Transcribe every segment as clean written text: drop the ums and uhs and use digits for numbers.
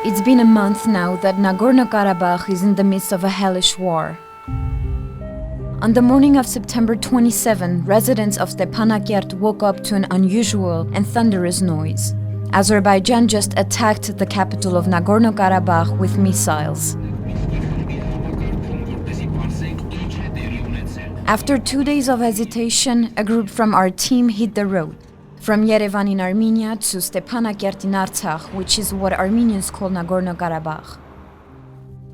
It's been a month now that Nagorno Karabakh is in the midst of a hellish war. On the morning of September 27, residents of Stepanakert woke up to an unusual and thunderous noise. Azerbaijan just attacked the capital of Nagorno Karabakh with missiles. After 2 days of hesitation, a group from our team hit the road. From Yerevan in Armenia to Stepanakert in Artsakh, which is what Armenians call Nagorno Karabakh.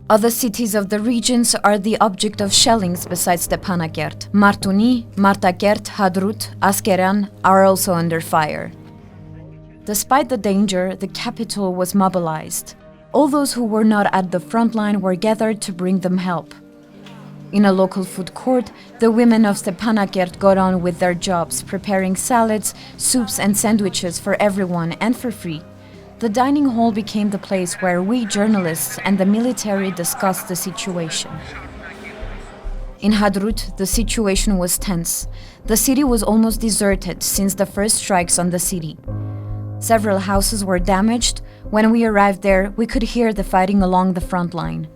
Other cities of the regions are the object of shellings besides Stepanakert. Martuni, Martakert, Hadrut, Askeran are also under fire. Despite the danger, the capital was mobilized. All those who were not at the front line were gathered to bring them help. In a local food court, the women of Stepanakert got on with their jobs, preparing salads, soups and sandwiches for everyone and for free. The dining hall became the place where we journalists and the military discussed the situation. In Hadrut, the situation was tense. The city was almost deserted since the first strikes on the city. Several houses were damaged. When we arrived there, we could hear the fighting along the front line.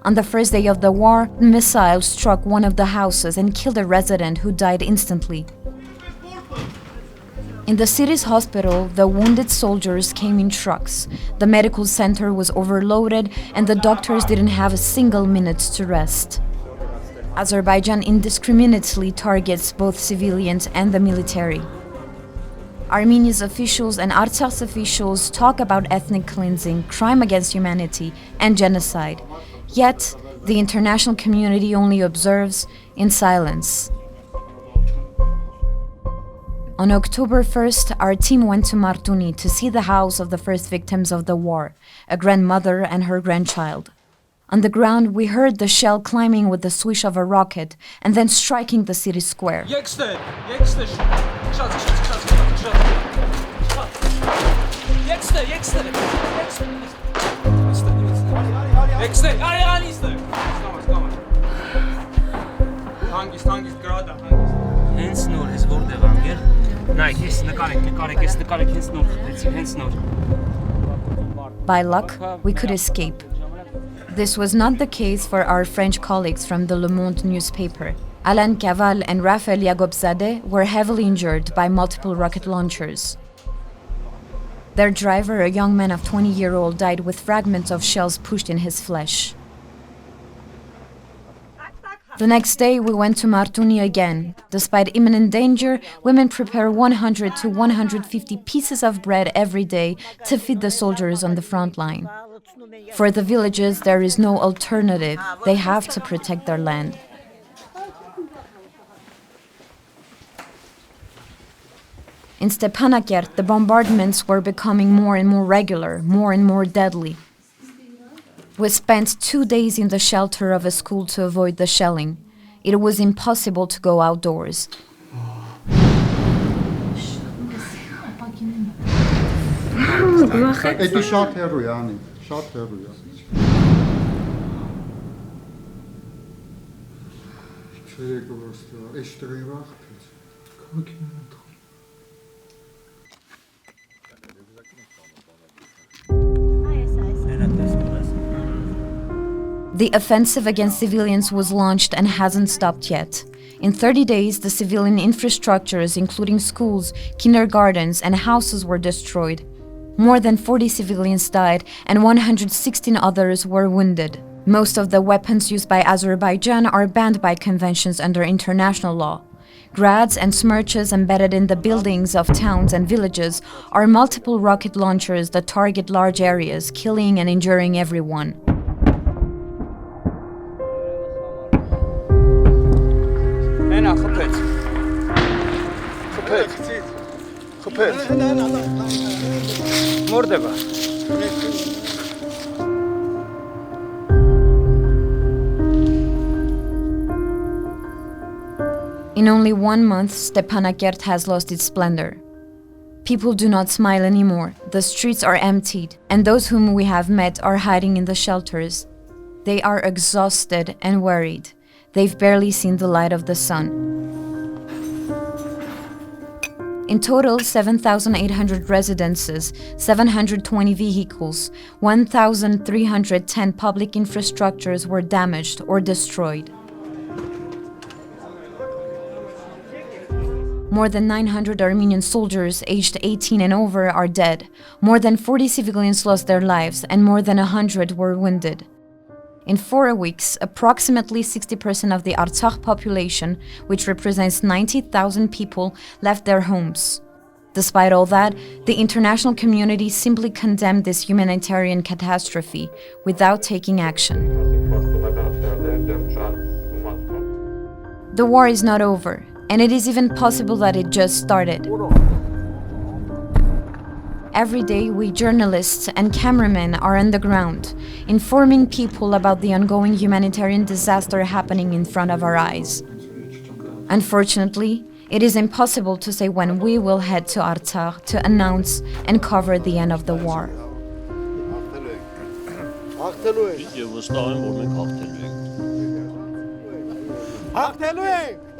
On the first day of the war, a missile struck one of the houses and killed a resident who died instantly. In the city's hospital, the wounded soldiers came in trucks. The medical center was overloaded and the doctors didn't have a single minute to rest. Azerbaijan indiscriminately targets both civilians and the military. Armenia's officials and Artsakh's officials talk about ethnic cleansing, crime against humanity, and genocide. Yet, the international community only observes in silence. On October 1st, our team went to Martuni to see the house of the first victims of the war, a grandmother and her grandchild. On the ground, we heard the shell climbing with the swish of a rocket and then striking the city square. By luck, we could escape. This was not the case for our French colleagues from the Le Monde newspaper. Alain Caval and Raphaël Yagobzadeh were heavily injured by multiple rocket launchers. Their driver, a young man of 20-year-old, died with fragments of shells pushed in his flesh. The next day, we went to Martuni again. Despite imminent danger, women prepare 100 to 150 pieces of bread every day to feed the soldiers on the front line. For the villages, there is no alternative. They have to protect their land. In Stepanakert, the bombardments were becoming more and more regular, more and more deadly. We spent 2 days in the shelter of a school to avoid the shelling. It was impossible to go outdoors. The offensive against civilians was launched and hasn't stopped yet. In 30 days, the civilian infrastructures, including schools, kindergartens, and houses, were destroyed. More than 40 civilians died, and 116 others were wounded. Most of the weapons used by Azerbaijan are banned by conventions under international law. Grads and smerches embedded in the buildings of towns and villages are multiple rocket launchers that target large areas, killing and injuring everyone. In only 1 month, Stepanakert has lost its splendor. People do not smile anymore, the streets are emptied, and those whom we have met are hiding in the shelters. They are exhausted and worried. They've barely seen the light of the sun. In total, 7,800 residences, 720 vehicles, 1,310 public infrastructures were damaged or destroyed. More than 900 Armenian soldiers aged 18 and over are dead. More than 40 civilians lost their lives and more than 100 were wounded. In 4 weeks, approximately 60% of the Artsakh population, which represents 90,000 people, left their homes. Despite all that, the international community simply condemned this humanitarian catastrophe without taking action. The war is not over, and it is even possible that it just started. Every day, we journalists and cameramen are on the ground, informing people about the ongoing humanitarian disaster happening in front of our eyes. Unfortunately, it is impossible to say when we will head to Artsakh to announce and cover the end of the war. Հաղթելու ենք։